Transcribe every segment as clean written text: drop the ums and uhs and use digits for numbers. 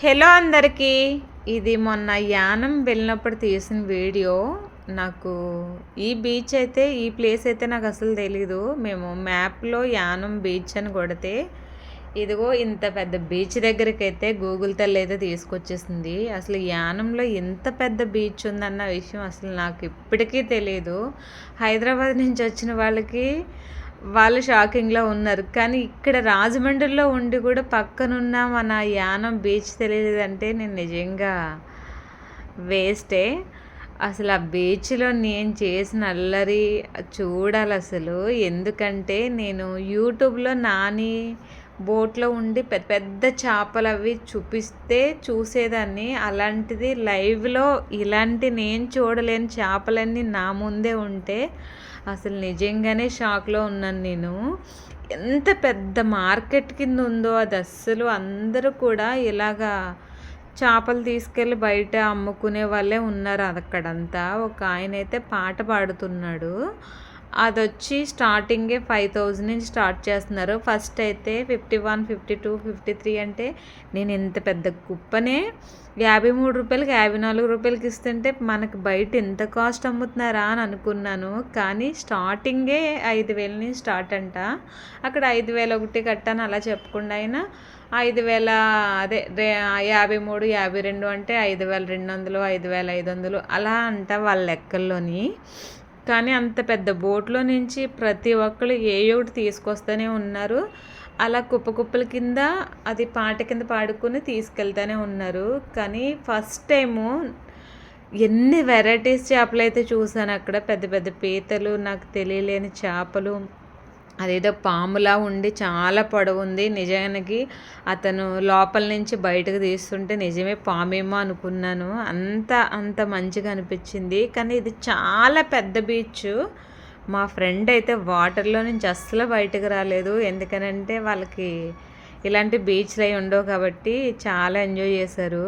Hello అందరికీ. ఇది మొన్న యానం వెళ్ళినప్పుడు తీసిన వీడియో. నాకు ఈ బీచ్ అయితే, ఈ ప్లేస్ అయితే నాకు అసలు తెలీదు. మేము మ్యాప్లో యానం బీచ్ అని కొడితే ఇదిగో ఇంత పెద్ద బీచ్ దగ్గరికి అయితే గూగుల్ తల్లి అయితే తీసుకొచ్చేసింది. అసలు యానంలో ఎంత పెద్ద బీచ్ ఉందన్న విషయం అసలు నాకు ఇప్పటికీ తెలియదు. హైదరాబాద్ నుంచి వచ్చిన వాళ్ళు షాకింగ్లో ఉన్నారు. కానీ ఇక్కడ రాజమండ్రిలో ఉండి కూడా పక్కనున్న మన యానం బీచ్ తెలియలేదంటే నేను నిజంగా వేస్టే. అసలు ఆ బీచ్లో నేను చేసిన అల్లరి చూడాలి అసలు. ఎందుకంటే నేను యూట్యూబ్లో నాని బోట్లో ఉండి పెద్ద పెద్ద చేపలు అవి చూపిస్తే చూసేదాన్ని. అలాంటిది లైవ్లో ఇలాంటి నేను చూడలేని చేపలన్నీ నా ముందే ఉంటే అసలు నిజంగానే షాక్లో ఉన్నాను నేను. ఎంత పెద్ద మార్కెట్ కింద ఉందో అది. అస్సలు అందరూ కూడా ఇలాగా చేపలు తీసుకెళ్ళి బయట అమ్ముకునే వాళ్ళే ఉన్నారు అక్కడంతా. ఒక ఆయన అయితే పాట పాడుతున్నాడు. అదొచ్చి స్టార్టింగే 5,000 నుంచి స్టార్ట్ చేస్తున్నారు. ఫస్ట్ అయితే 51, 52, 53 అంటే నేను ఇంత పెద్ద కుప్పనే 53 రూపాయలకి 54 రూపాయలకి ఇస్తుంటే మనకి బయట ఎంత కాస్ట్ అమ్ముతున్నారా అని అనుకున్నాను. కానీ స్టార్టింగే 5,000 నుంచి స్టార్ట్ అంట. అక్కడ 5,001 కట్టాను అలా చెప్పకుండా అయినా 5,000 అదే 53, 52 అంటే 5,200, 5,500 అలా అంట వాళ్ళ లెక్కల్లోని. కానీ అంత పెద్ద బోట్లో నుంచి ప్రతి ఒక్కరు ఒకటి తీసుకొస్తూనే ఉన్నారు. అలా కుప్పల కింద అది పాట కింద పాడుకొని తీసుకెళ్తూనే ఉన్నారు. కానీ ఫస్ట్ టైము ఎన్ని వెరైటీస్ చేపలు అయితే చూసాను అక్కడ. పెద్ద పెద్ద పీతలు, నాకు తెలియలేని చేపలు, అదేదో పాములా ఉండి చాలా పొడవు ఉంది. నిజానికి అతను లోపల నుంచి బయటకు తీస్తుంటే నిజమే పామేమో అనుకున్నాను. అంత మంచిగా అనిపించింది. కానీ ఇది చాలా పెద్ద బీచ్. మా ఫ్రెండ్ అయితే వాటర్లో నుంచి అస్సలు బయటకు రాలేదు. ఎందుకనంటే వాళ్ళకి ఇలాంటి బీచ్లు అవి ఉండవు కాబట్టి చాలా ఎంజాయ్ చేశారు.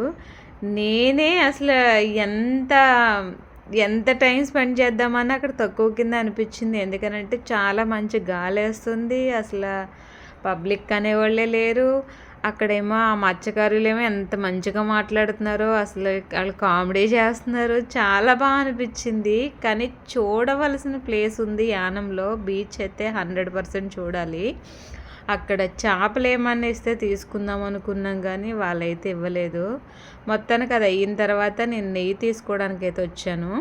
నేనే అసలు ఎంత టైం స్పెండ్ చేద్దామని అక్కడ తక్కువ కింద అనిపించింది. ఎందుకనంటే చాలా మంచి గాలి వేస్తుంది. అసలు పబ్లిక్ అనేవాళ్ళే లేరు. అక్కడేమో ఆ మత్స్యకారులేమో ఎంత మంచిగా మాట్లాడుతున్నారో, అసలు వాళ్ళు కామెడీ చేస్తున్నారు. చాలా బాగా అనిపించింది. కానీ చూడవలసిన ప్లేస్ ఉంది యానంలో. బీచ్ అయితే 100% చూడాలి. అక్కడ చేపలు ఏమన్నా ఇస్తే తీసుకుందాం అనుకున్నాం కానీ వాళ్ళైతే ఇవ్వలేదు. మొత్తానికి అది అయిన తర్వాత నేను నెయ్యి తీసుకోవడానికి అయితే వచ్చాను.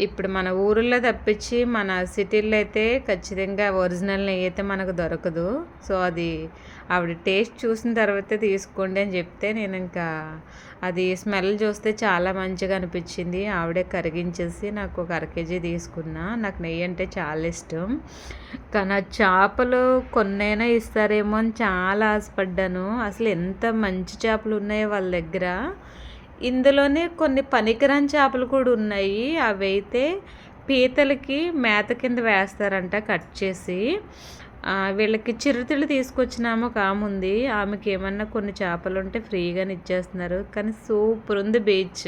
ఇప్పుడు మన ఊరిలో తప్పించి మన సిటీల్లో అయితే ఖచ్చితంగా ఒరిజినల్ నెయ్యి అయితే మనకు దొరకదు. సో అది ఆవిడ టేస్ట్ చూసిన తర్వాతే తీసుకోండి అని చెప్తే నేను ఇంకా అది స్మెల్ చూస్తే చాలా మంచిగా అనిపించింది. ఆవిడే కరిగించేసి నాకు ఒక 1/2 kg తీసుకున్నా. నాకు నెయ్యి అంటే చాలా ఇష్టం. కానీ ఆ చేపలు కొన్నైనా ఇస్తారేమో అని చాలా ఆశపడ్డాను. అసలు ఎంత మంచి చేపలు ఉన్నాయో వాళ్ళ దగ్గర. ఇందులోనే కొన్ని పనికిరాని చేపలు కూడా ఉన్నాయి. అవి అయితే పీతలకి మేత కింద వేస్తారంట కట్ చేసి. వీళ్ళకి చిరుతిళ్ళు తీసుకొచ్చినాము ఒక ఆమె ఉంది. ఆమెకి ఏమన్నా కొన్ని చేపలు ఉంటే ఫ్రీగానే ఇచ్చేస్తున్నారు. కానీ సూపర్ ఉంది బీచ్.